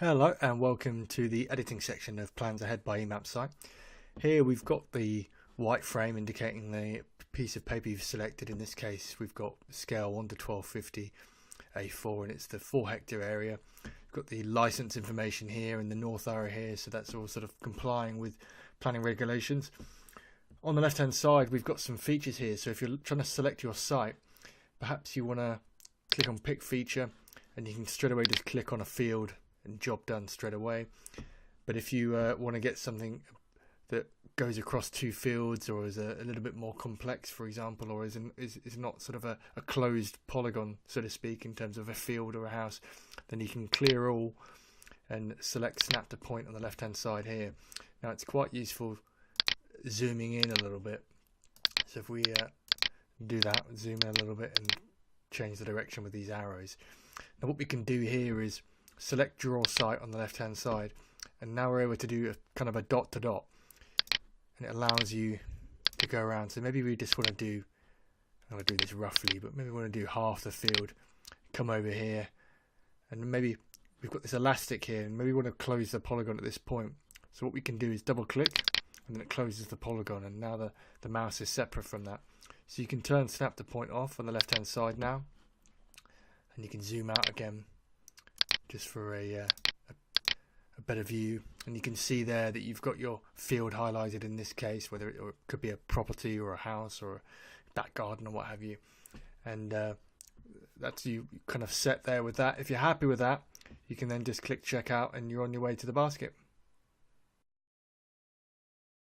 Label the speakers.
Speaker 1: Hello and welcome to the editing section of Plans Ahead by EMAPSITE. Here we've got the white frame indicating the piece of paper you've selected. In this case we've got scale 1 to 1250 A4 and it's the 4 hectare area. We've got the license information here and the north arrow here, so that's all sort of complying with planning regulations. On the left hand side we've got some features here, so if you're trying to select your site, perhaps you want to click on pick feature and you can straight away just click on a field and job done straight away. But if you want to get something that goes across 2 fields or is a little bit more complex, for example, or is not sort of a closed polygon, so to speak, in terms of a field or a house, then you can clear all and select snap to point on the left hand side here. Now it's quite useful zooming in a little bit, so if we do that, zoom in a little bit and change the direction with these arrows. Now what we can do here is select draw site on the left hand side, and now we're able to do a kind of a dot to dot, and it allows you to go around. So maybe we just want to do, I'm going to do this roughly, but maybe we want to do half the field, come over here, and maybe we've got this elastic here, and maybe we want to close the polygon at this point. So what we can do is double click and then it closes the polygon, and now the mouse is separate from that. So you can turn snap to point off on the left hand side now, and you can zoom out again just for a better view, and you can see there that you've got your field highlighted in this case, whether it could be a property or a house or a back garden or what have you, and that's you kind of set there with that. If you're happy with that, you can then just click checkout and you're on your way to the basket.